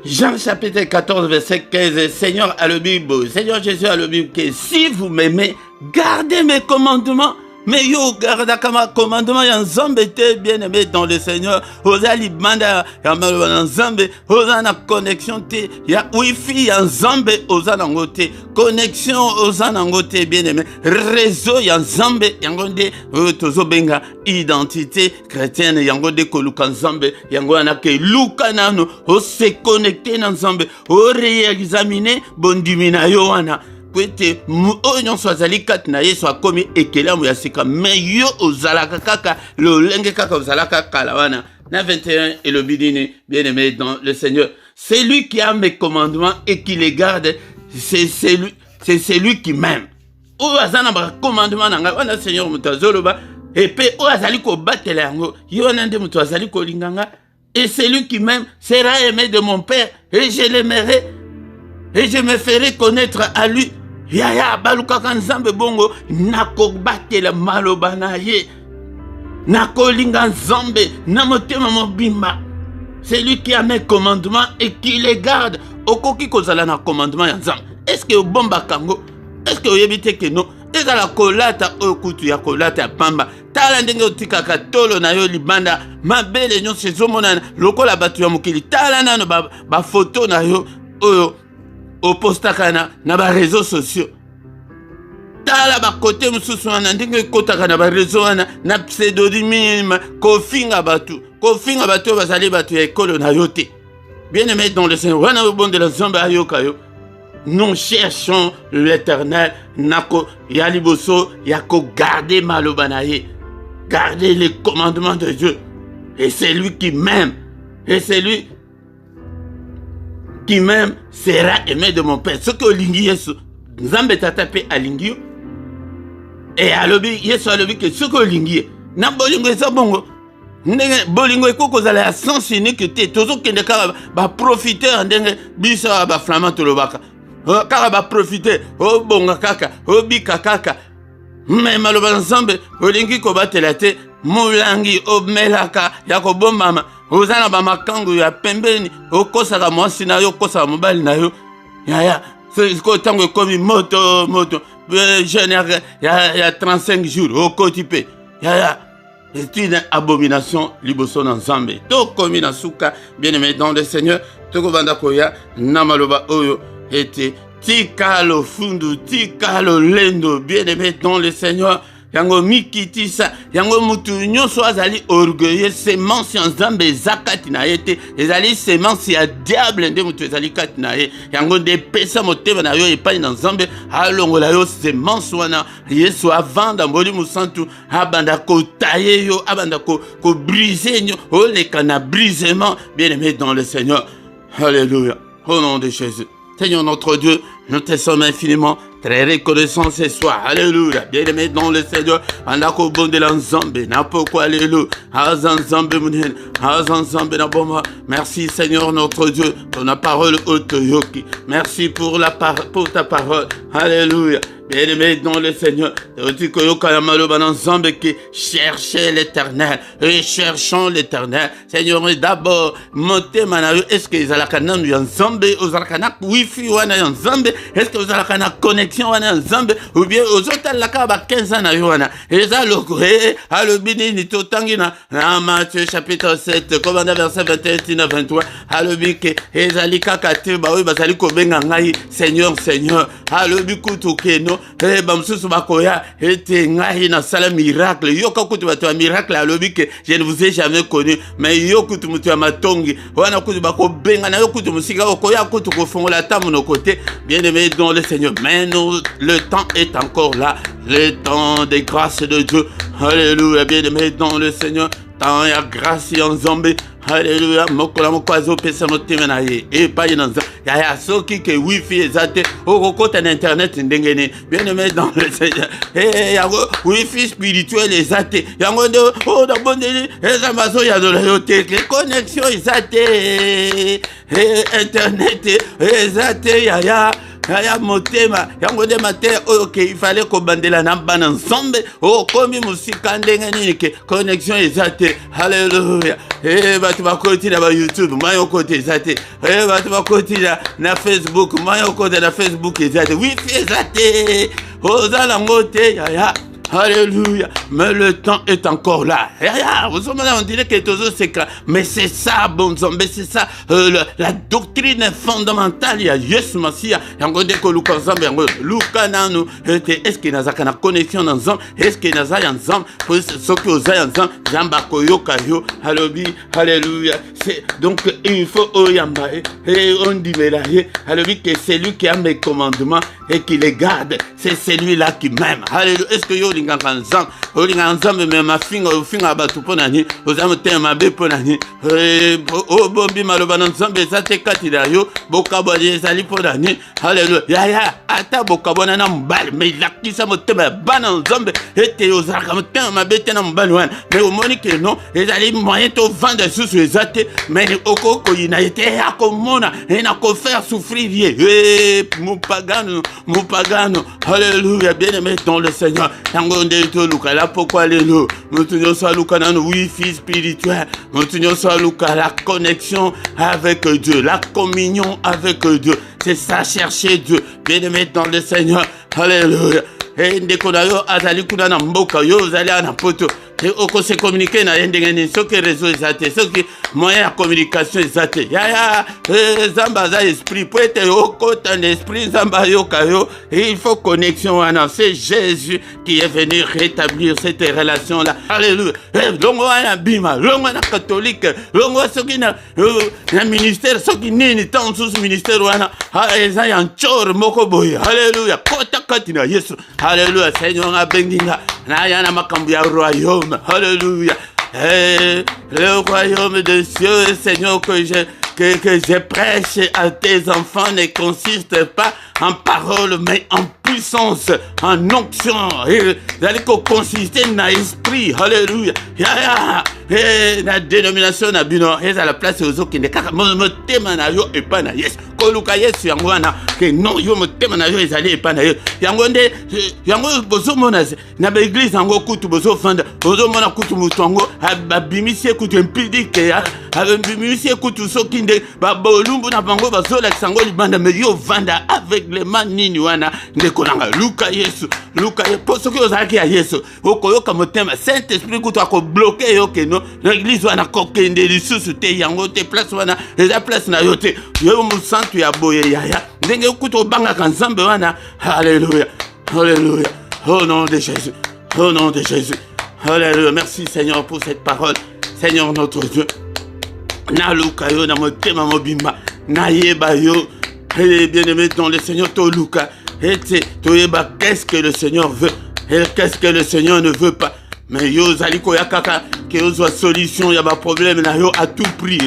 Jean chapitre 14 verset 15 Seigneur a le Bible Seigneur Jésus a le Bible que si vous m'aimez gardez mes commandements. Mais yo garda kama commandement ya nzambe te bien aimé dans le Seigneur ozali banda ya malwa nzambe ozana connexion te ya wifi ya nzambe ozana ngote connexion ozana ngote bien aimé réseau ya nzambe yango nde tozo benga identité chrétienne yango de koluka nzambe yango anake luka nano o se connecter na nzambe o réexaminer bondimina yo wana kwete oyo nyonso azali kati na Yesu akomi ekelamu ya sika mais yo ozalaka kaka lolenge kaka ozalaka kala wana na 21 et le bidini bien aimé dans le Seigneur c'est lui qui a mes commandements et qui les garde c'est lui qui m'aime oyo azana ba commandement nanga wana Seigneur mutazoloba et puis oyo azali ko batela yango yo nande mutu azali ko linganga et celui qui m'aime sera aimé de mon Père et je l'aimerai et je me ferai connaître à lui. Yaya balukaka nzambe bongo nako batela maloba na ye nako linga nzambe na motema mobimba c'est lui qui a mes commandements et qui les garde okoki kozala na commandement ya nzambe est-ce que obomba kango est-ce que oyebite ke no ezala kolata okutu ya kolata ya pamba tala ndenge otikaka tolo na yo libanda mabele nyonso ezomonana lokola bato ya mokili tala nano ba photo na yo oyo opostaka na ba réseaux sociaux. Tala ba côté mususu wana ndenge kotaka na ba réseaux wana na pseudonyme kofinga batu bazali batu ya ekolo na yote. Bien-aimés dans le Seigneur, wana bon de la zamba ayoka yo. Nous cherchons l'Éternel, nako ya liboso yako garder malobanaye, garder les commandements de Dieu. Et c'est lui qui m'aime. Et c'est lui qui m'aime sera aimé de mon Père. Ce que Olingi Yesu, Nzambe tata pe alingi. Et alobi Yesu alobi que ce que Olingi na bolingo eza bongo. Ndenge bolingo ekoko zala ya sens unique te. Tozo kende ka ba profiter ndenge biso ba flamand tolobaka. Kaka ba profiter o bonga kaka, o bika kaka. Mais maloba Nzambe Olingi ko batela te. Mulangi omelaka ya kobombama ozana ba makangu ya pembeni okosaka mwasi na yo okosaka mobali na yo ya ko tango komi moto jeune ya 35 jours okoti pe ya c'est une abomination liboso na Nzambe to komi na suka. Bien-aimé dans le Seigneur toko banda koya na maloba oyo ete tikalo fundu tikalo lendo. Bien-aimé dans le Seigneur yango mikitisa yango mutu nyonso azali orgueilleux semence ya Nzambe zakati na yete ezali semence ya diable nde mutu ezali kati na ye yango nde pesa motema na yo epai na Nzambe alongola yo semence wana Yesu avanda mboli musantu abanda kotaye yo abanda ko briser nyo oleka na brisement. Bien-aimé dans le Seigneur, alléluia, au nom de Jésus. Seigneur notre Dieu, nous te sommes infiniment très reconnaissants ce soir. Alléluia. Bien-aimé dans le Seigneur, andako bonde la Nzambe, na poko alléluia. Azanzambe munen, azanzambe na boma. Merci Seigneur notre Dieu pour la parole haute yoki. Merci pour ta parole. Alléluia. Bien-aimé dans le Seigneur, tu qui cherchez l'Éternel, et cherchons l'Éternel. Seigneur, d'abord, montez manayo, est-ce que vous avez la canne Nzambe, vous avez la wifi wana Nzambe, est-ce que vous avez la connexion wana Nzambe, ou bien vous avez la kaba 15 ans na wana. Et ça le gré, à le bini ni totangina, na Matthieu chapitre 7, commandant verset 21 23, à le bike, et zalika kate ba oui bazali ko benga ngai, Seigneur, Seigneur, à le bikutu keno. Eh bamsusu bakoya ete ngai na sala miracle yoka kutu batu ya miracle alobi que je ne vous ai jamais connu mais yokutu mutu ya matongi wana kutu bako benga na yokutu musika okoya kutu ko fongola tamu no côté. Bien-aimé dans le Seigneur, mais nous, le temps est encore là, le temps des grâces de Dieu. Alléluia. Bien-aimé dans le Seigneur, tant ya grâce en Nzambe. Alléluia. Mokola mokwazo pesa motema na ye et pas dans ya soki ke wifi ezate okokota na internet ndengene. Bien-aimé dans le Seigneur, yango wifi spirituel ezate yango de da bondeli ezamazo ya de la yote connexion ezate internet ezate ya motema yango de matin oke il fallait ko bandela na bana Nzambe o komi musika ndenge nini ke connexion ezate. Alléluia. Batu bakoti na ba YouTube mayo kote ezate batu bakoti na Facebook mayo kote na Facebook ezate wifi ezate ozala ngote ya. Alléluia. Mais le temps est encore là. On dirait que tout c'est clair. Mais c'est ça, bon Nzambe, c'est ça la doctrine fondamentale. Il y a Yesu Masia. Yangonde ko luka Nzambe yango luka nanu. Est-ce qu'il y a une connexion dans Nzambe? Est-ce qu'il y a un Nzambe? Pour ceux qui osent Nzambe, Nzamba koyoka yo. Alléluia. Donc il faut oyamba et on dit alléluia que c'est lui qui a mes commandements et qui les garde. C'est celui-là qui m'aime. Alléluia. Est-ce que yo linganga Nzambe me mafinga ofinga batu ponani ozamu tema be ponani o bombi maloba Nzambe zate katira yo bokabali ezali ponani. Alléluia. Ya ata bokabona na mbali mais lakisa motema bana Nzambe ete ozaka motema bete na mbali wana mais omoni que non ezali moyen to vendre sous ezate mais okoko ina ete akomona ina ko faire souffrir ye mupagano. Alléluia. Bien-aimé dans le Seigneur, yangonde to luka la pourquoi lelo mutunyo sa luka na wifi spirituel mutunyo sa luka la connexion avec Dieu, la communion avec Dieu. C'est ça, chercher Dieu. Bien-aimé dans le Seigneur. Alléluia. Et ndeko na yo azali kuna na mboka yo azali na poto et oko se communiquer na yendengeni ce que réseau ezate ce que moyen de communication ezate ya zamba za esprit pour être oko ton esprit zamba yoka yo il faut connexion wana c'est Jésus qui est venu rétablir cette relation là. Alléluia. Longo wana bima longo na catholique longo soki na ministère soki nini tant sous ministère wana eza ya nchor moko boye. Alléluia. Kota katina Yesu. Alléluia. Seigneur a benginga na yana makambu ya royaume. Alléluia. Le royaume des cieux, Seigneur, que je prêche à tes enfants ne consiste pas en parole, mais en puissance, en onction. D'aller consister dans l'esprit. Alléluia. La dénomination na bino, à la place aux autres qui ne kaka mo tema na yo et pas na yes. Koluka yesu yango wana que non yo mo tema na yo ezali et pas na yo. Yango nde yango bozo mona na ba église yango kutu bozo fanda. Bozo mona kutu mutongo abimisi kutu impidique ya. Abimisi kutu soki nde ba bolumbu na bango bazo la sango libanda me yo vanda avec les manini wana nde kolanga luka yesu. Luka yesu soki ozaki ya yesu. Okoyoka motema Saint-Esprit kutu ako bloquer yo que no l'église wana kokende lisusu te yango te place wana eza place na yo te yo musantu ya boye yaya ndenge kuto banga kanzambe wana. Alléluia. Alléluia. Au nom de Jésus. Au nom de Jésus. Alléluia. Merci Seigneur pour cette parole. Seigneur notre Dieu. Na luka yo na motema mobimba na yeba yo. Bien-aimé dans le Seigneur to luka et to yeba qu'est-ce que le Seigneur veut et qu'est-ce que le Seigneur ne veut pas. Mais yo zaliko ya kaka que yo soit solution ya ba problème na yo à tout prix.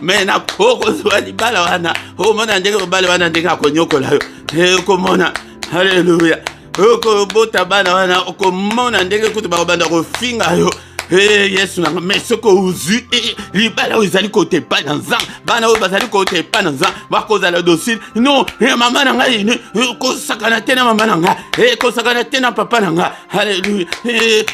Mais na poko soit libala wana. O mona ndenge bala wana ndenge akonyoko la yo. Ko mona. Alléluia. Ko bota bana wana ko mona ndenge kutu ba banda ko finga yo. Yesu na mais ce que uzu libala uzali côté pas dans un bana bazali côté pas dans un ba koza la docile non maman na ngai ko sakana tena maman na ngai ko sakana tena papa na ngai. Alléluia.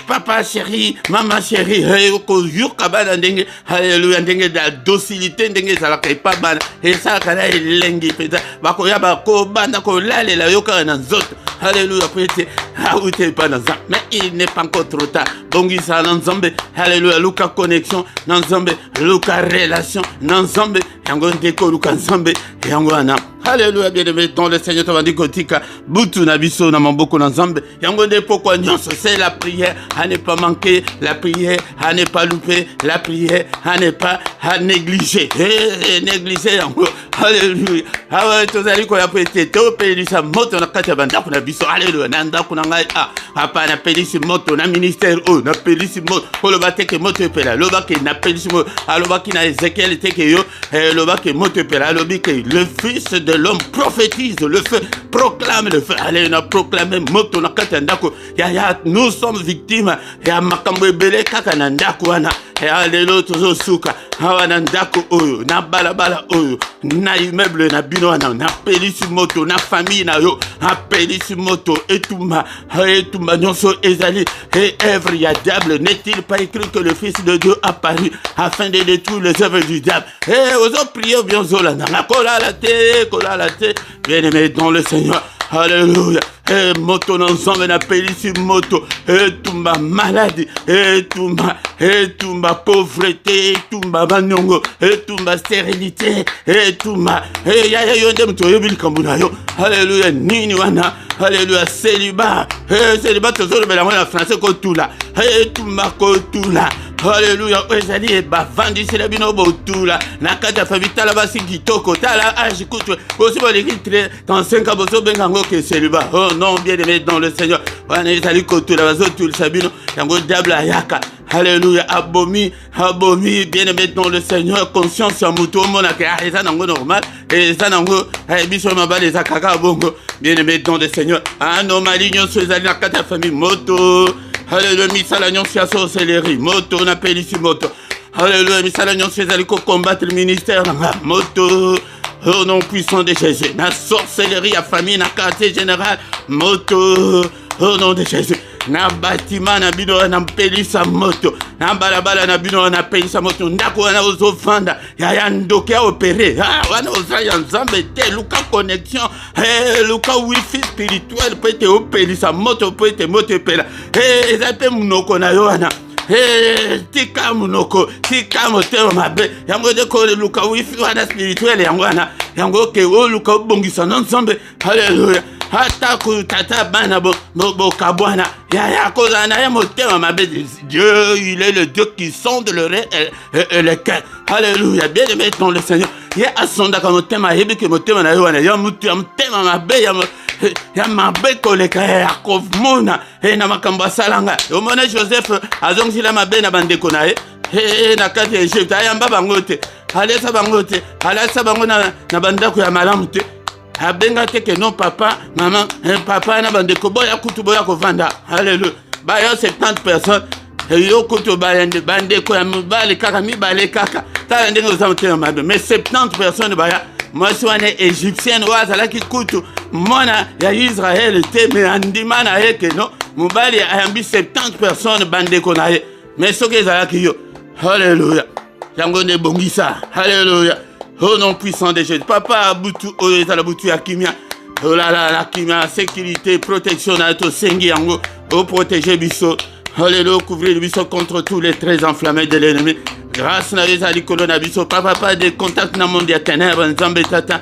Papa chéri maman chéri ko yuka bana ndenge. Alléluia. Ndenge da docilité ndenge ça la pas bana et ça kana elengi peta ba ko ya ba ko bana ko lalela yoka na nzoto. Alléluia. Peut-être ah oui t'es pas dans un mais il n'est pas encore trop tard. Bongi ça dans Zambé. Alléluia. Luka connexion dans Zambé. Luka relation dans Zambé. Yango ndeko luka Zambé. Yango ana. Alléluia. Bien-aimé dans le Seigneur t'avandi kotika butu na biso na mamboko na Zambé. Yango nde pourquoi nyonso c'est la prière à ne pas manquer, la prière à ne pas louper, la prière à ne pas négliger. Négliger yango. Alléluia. Ah ouais tozali ko ya pete to pelisa moto na kati ya bandako na biso. Alléluia. Na ndako na ngai apa na pelisi moto na ministère na pelisi moto koloba teke moto epela loba ke na pelisi moto aloba ki na Ézéchiel teke yo loba ke moto epela lobi ke le fils de l'homme prophétise le feu proclame le feu. Allez na proclamer moto na kati ya ndako ya nous sommes victimes ya makambo ebele kaka na ndako wana. Alléluia tozosuka awa na ndako oyo na balabala oyo na immeuble na bino wana na pelisi moto na famille na yo na pelisi moto etumba nyonso ezali et œuvre ya diable. N'est-il pas écrit que le Fils de Dieu a apparu afin de détruire les œuvres du diable? Ozo prier bien zolana na kola la te bien-aimé dans le Seigneur. Alléluia. Moto n'ensemble na pelisi moto tumba maladie tumba pauvreté tumba banyongo tumba stérilité tumba ya yonde mto yobili kambuna yo. Alléluia. Nini wana. Alléluia. Célibat tozolo bela mwana français ko tula tumba ko tula. Alléluia. Ezali bavandisi la bino botula na kata favita la basi kitoko tala ajikutu aussi bon l'écrire dans 5 ans boso bengango que célibat. Oh non, bien-aimé dans le Seigneur. Wana ezali kotula bazotul sabino yango diable ayaka. Alléluia. Abomi bien-aimé dans le Seigneur. Conscience ya mutu mona ke eza nango normal eza nango biso mabale eza kaka bongo. Bien-aimé dans le Seigneur. Anomalie nyonso ezali na kata famille moto. Alléluia. Misala nyonso ya sorcellerie moto na pelisi moto. Alléluia. Misala nyonso ezali ko combattre le ministère na moto. Au nom puissant de Jésus. La sorcellerie à famille, na quartier général. Moto. Au nom de Jésus. na batima na bino na mpelisa moto na balabala na bino na pelisa moto ndako wana ozofanda ya ndoke opéré wana ozaya nzambe te luka connexion luka wifi spirituel peut te opelisa moto peut te moto pela ezape munoko na yo wana tika munoko tika motema mabe yango de ko luka wifi wana spirituel yango wana yango ke o luka bongisa nzambe. Haleluya. Hata kutata bana bo kabwana ya kozana ya motema mabe. Dieu, il est le Dieu qui sonde le cœur. Alléluia. Bien aimé dans le Seigneur. Ya asonda ka motema yebi ke motema na yo wana ya mutu ya motema mabe ya mabe koleka ya kovmona na makambo salanga. Omona Joseph azongila mabe na bandeko na na kati ya Egypte ayamba bango te. Alesa bango te. Alesa bango na bandako ya malamu te. Abenga te que non papa, maman, papa na bandeko boya kutu boya kovanda. Alléluia. Baya 70 personnes. Yo kutu bayande bandeko ya mibale kaka mibale kaka. Ta ndenge ozamte mabe. Mais 70 personnes baya. Moi suis une égyptienne ouazala ki kutu mona ya Israël te me andima na ye que non. Mubali ayambi 70 personnes bandeko na ye. Mais soke ezala ki yo. Alléluia. Yango ne bongisa. Alléluia. Au nom puissant de Jésus. Papa abutu oyo la butu ya kimia. Oh là là, la kimia, sécurité, protection na to sengi yango. Oh protéger biso. Alléluia, couvrir biso contre tous les traits enflammés de l'ennemi. Grâce na ezali kolona biso. Papa de contact na monde ya ténèbres nzambe tata.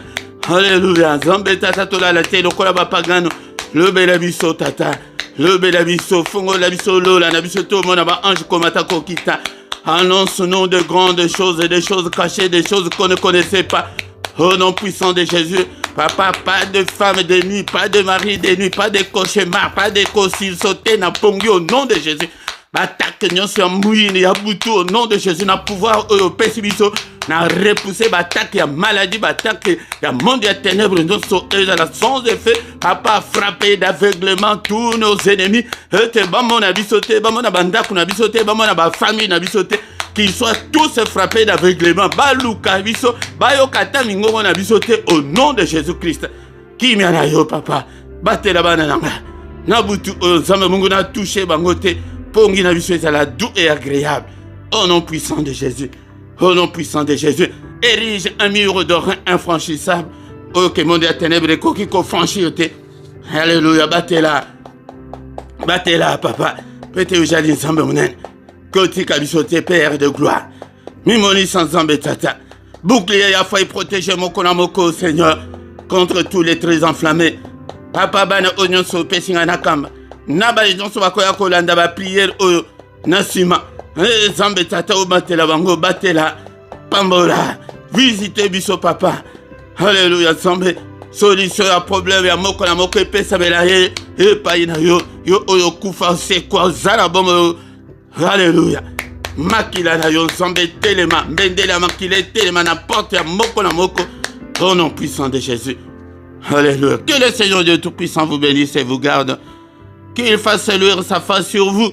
Alléluia, nzambe tata to la te lokola ba pagano. Le bela biso tata. Le bela biso fongo la biso lola na biso to mona ba ange komata kokita. Annonce au nom de grandes choses et des choses cachées, des choses qu'on ne connaissait pas. Au nom puissant de Jésus, papa, pas de femme de nuit, pas de mari de nuit, pas de cauchemar, pas de cossil sauté, n'a pongi au nom de Jésus. Batak nyonso mouine ya butu au nom de Jésus, n'a pouvoir au pessibiso, n'a repoussé batak ya maladie, batak ya monde ya ténèbres, nyonso sans effet, papa frappé d'aveuglement tous nos ennemis. Te bamon na bisoté, bamon na bandaku na bisoté, bamon na ba famille na bisoté. Qu'ils soient tous frappés d'aveuglement. Baluka biso, bayokata mingo na bisoté au nom de Jésus-Christ. Qui m'y yo papa, bate la banana. Nabutu nzambe mungu na touché bangote. Pongi na biso ezala doux et agréable. Au nom puissant de Jésus. Au nom puissant de Jésus. Érige un mur d'or infranchissable. Oh, que monde à ténèbres, qui ko franchir te. Alléluia, battez-la. Battez-la, papa. Peut-être j'allais ensemble, mon âne. Côté kabisote, Père de gloire. Mimoni sans zambe tata. Bouclier à foi protéger mon konamoko, Seigneur, contre tous les traits enflammés. Papa, bana oignon so pesinga nakamba. Naba les gens sont à kolanda ba prière au nasima. Zambe tata o batela bango batela pambola. Visitez biso papa. Alléluia zambe. Solution à problème ya moko na moko pesa bela e pa ina yo oyo kufa c'est quoi zala bomo. Alléluia. Makila na yo zambe telema mbendela makile telema na porte ya moko na moko. Au nom puissant de Jésus. Alléluia. Que le Seigneur Dieu Tout-Puissant vous bénisse et vous garde. Qu'il fasse luire sa face sur vous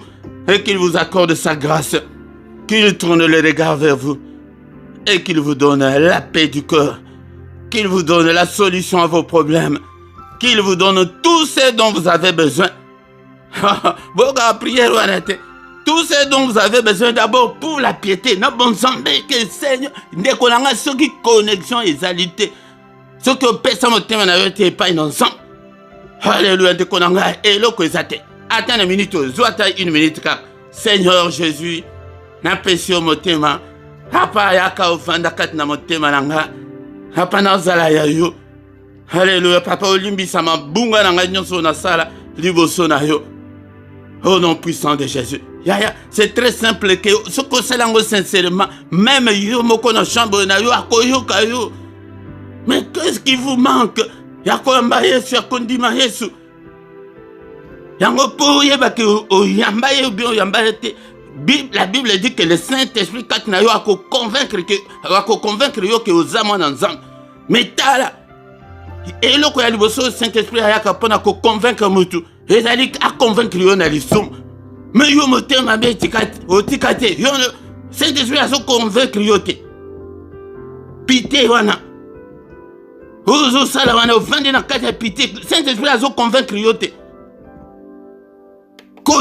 et qu'il vous accorde sa grâce. Qu'il tourne le regard vers vous et qu'il vous donne la paix du cœur. Qu'il vous donne la solution à vos problèmes. Qu'il vous donne tout ce dont vous avez besoin. Tout ce dont vous avez besoin d'abord pour la piété. N'a bon semblé que Seigneur, ne connaît ce qui connexion et égalité. Ce que personne ne t'a dit pas ensemble. Alléluia, te konanga eloko ezate. Attends une minute, zoata une minute car Seigneur Jésus, na pesio motema. Papa yaka ofanda kat na motema nanga. Papa na zala ya yo. Alléluia, papa olimbi sama bunga nanga nyonso na sala liboso na yo. Au nom puissant de Jésus. Yaya, c'est très simple que ce que c'est lango sincèrement, même yo moko na chambre na yo akoyoka yo. Mais qu'est-ce qui vous manque? Yakoyamba Yesu, yakondima Yesu. Yango po yeba ke oyamba ye bien oyamba te. La Bible dit que le Saint-Esprit quand na yo ako convaincre yo que ozama na nzambe. Mais tala eloko ya liboso Saint-Esprit ayaka pona ko convaincre mutu. Ezali a convaincre yo na lisum. Mais yo motema be tikate, otikate. Yo Saint-Esprit aso convaincre yo te. Pité wana. Ozo sala wana ovandi na kati ya pité. Saint-Esprit azo convaincre yo te. Ko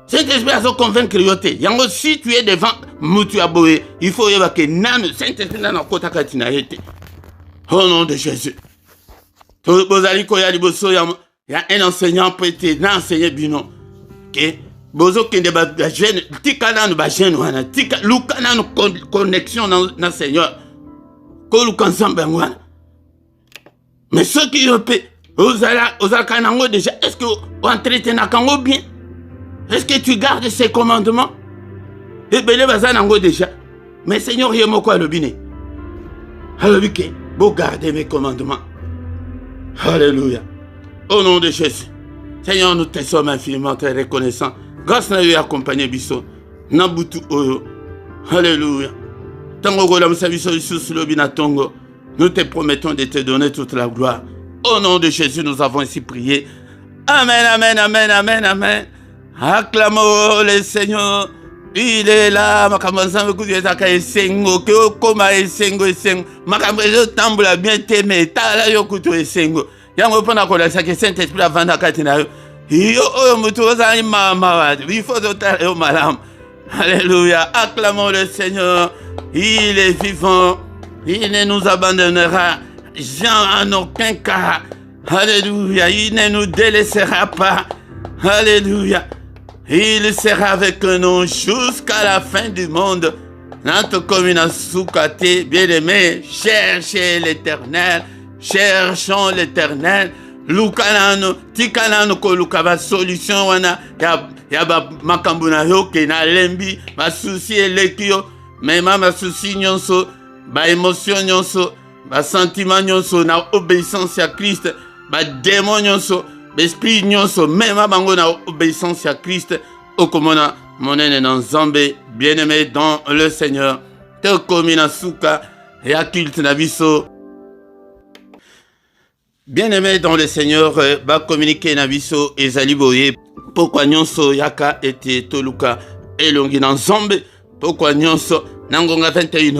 Saint-Esprit a convaincre yote. Yango si tu es devant Mutu Aboé, il faut que nan Saint-Esprit n'a kota katina été. Au nom de Jésus. Il y a un enseignant peut-être enseigner bino. OK? Bozo kende ba jeune, tika na ba jeune wana, tika luka na connexion na Seigneur. Ko luka ensemble wana. Mais ceux qui peut Ozala kanango déjà, est-ce que on entretient kango bien? Est-ce que tu gardes ses commandements? Et belé bazanango déjà. Mais Seigneur yemoko alobine. Alobike, beau garder mes commandements. Alléluia. Au nom de Jésus. Seigneur, nous te sommes infiniment très reconnaissants. Grâce à Dieu accompagné biso. Nabutu oyo. Alléluia. Tango gola musabiso Isus lobina tongo. Nous te promettons de te donner toute la gloire. Au nom de Jésus, nous avons ainsi prié. Amen, amen, amen, amen, amen. Acclamons le Seigneur. Il est là. Makambanza mekuzaka esengo. Ke koma esengo esengo. Makambezo tambula bien teme. Tala yokuto esengo. Yango pona kola sake Saint-Esprit avanda katina yo. Yo oyo mutu ozali mama wadi. Il faut otala yo malam. Alléluia. Acclamons le Seigneur. Il est vivant. Il ne nous abandonnera jamais en aucun cas. Alléluia. Il ne nous délaissera pas. Alléluia. Il sera avec nous jusqu'à la fin du monde. Notre commune Soukate, bien-aimé, cherchez l'Éternel. Cherchons l'Éternel. Lukanano, tikanano ko lukaba solution wana ya ba makambuna yo ke na lembi ba souci elekio même ma souci nyonso ba émotion nyonso ba sentiment nyonso na obéissance à Christ ba démon nyonso ba esprit nyonso même bango na obéissance à Christ okomona monene na nzambe bien-aimé dans le Seigneur te komina suka ya culte na biso. Bien-aimé dans le Seigneur, va communiquer na biso ezali boye. Pourquoi nyonso yaka ete toluka elongi na nzambe? Pourquoi nyonso nangonga 21h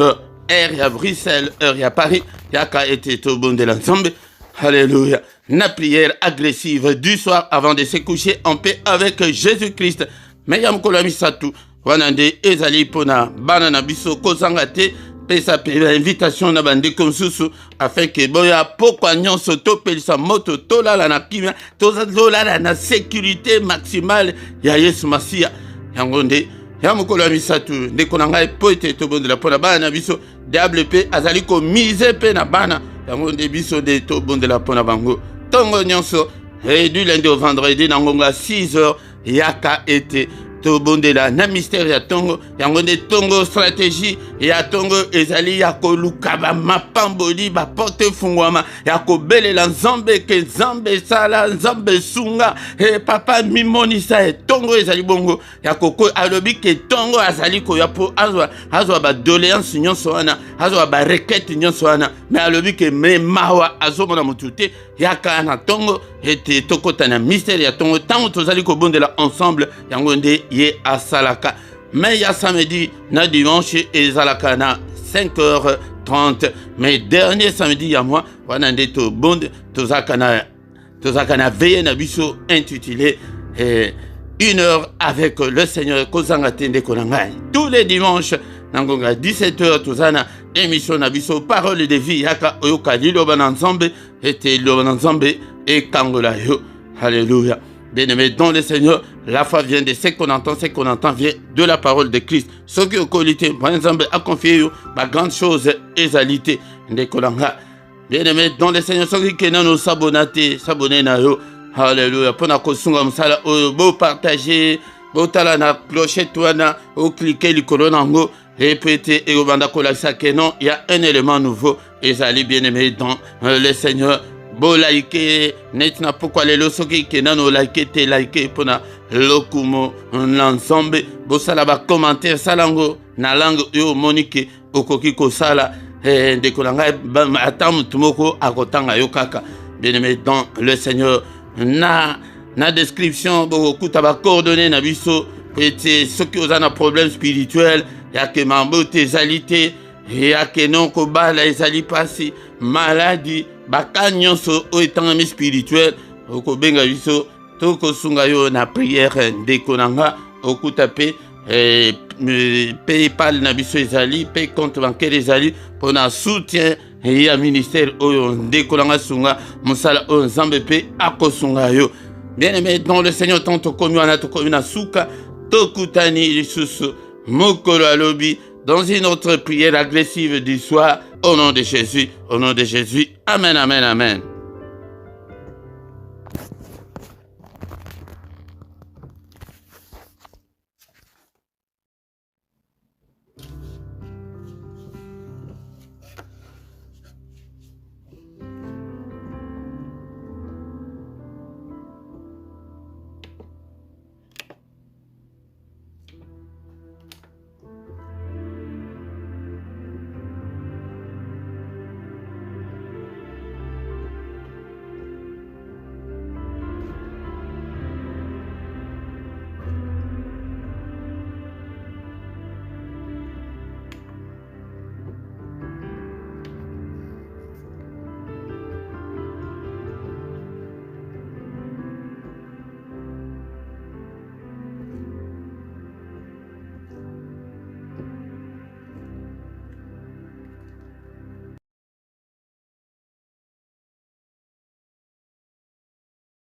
heure ya Bruxelles, heure ya Paris, yaka ete tobonde la nzambe. Alléluia. Na prière agressive du soir avant de se coucher en paix avec Jésus-Christ. Meyam kolamisatu wanande ezali pona bana na biso kozangate. Pesa invitation na bande konsusu afin que boya pourquoi nyonso to pelisa moto to la na kimia to la na sécurité maximale ya Yesu Masia yangonde ya mokolo ya misatu ndeko na ngai po ete to bondela pona bana na biso diable pe azali ko mise pe na bana yangonde biso de to bondela pona bango tongo nyonso et du lundi au vendredi na ngonga 6h yaka ete to bondela na mystère ya tongo yangonde tongo stratégie ya tongo ezali ya kolukaba mapamboli ba porte fungwama ya kobelela nzambe ke nzambe sala nzambe sunga e papa mimonisa e tongo ezali bongo ya koko alobi ke tongo azali ko ya po azwa ba doléance nyonso wana azwa ba requête nyonso wana mais alobi ke me mawa azomona mutute yaka na tongo ete tokota na mystère ya tongo tango tozali ko bondela ensemble yangonde ye asalaka. Mais ya samedi na dimanche ezalaka na 5h30. Mais dernier samedi ya moi wanande to bonde tozaka na veille na biso intitulé 1h avec le Seigneur kozanga tende konangai. Tous les dimanches nangonga 17h tozana émission na biso parole de vie yaka oyoka liloba na nzambe ete liloba na nzambe et kangola yo. Alléluia. Bien-aimé dans le Seigneur, la foi vient de ce qu'on entend vient de la parole de Christ. Ce qui est qualité, par exemple, a confié ma grande chose exalité de Kolanga. Bien-aimé dans le Seigneur, ce qui est nous s'abonner na yo. Alléluia. Pour na kosunga msala beau partager, beau tala na clochette wana, ou cliquer le colonango, répéter et au banda kolasa que non, il y a un élément nouveau. Ezali bien-aimé dans le Seigneur. Bo like net na pourquoi les losoki ke nano like te like pona lokumo l'ensemble bo sala ba commentaire salango na langue yo monique okoki ko sala de kolanga atam tumoko akotanga yo kaka bien-aimé dans le Seigneur na description bo kuta ba coordonnées na biso ete ceux qui ont un problème spirituel ya ke mambo tezalité ya ke non ko bala ezali pasi maladie baka nyonso o etangami spirituel oko benga biso tokosunga yo na prière ndeko nanga okuta pe PayPal na biso ezali pe compte bancaire ezali pona soutien ya ministère oyo ndeko nanga sunga mosala oyo nzambe pe akosunga yo. Bien-aimé dans le Seigneur, tant tokomi wana tokomi na suka tokutani lisusu mokolo alobi dans une autre prière agressive du soir au nom de Jésus, au nom de Jésus. Amen, amen, amen.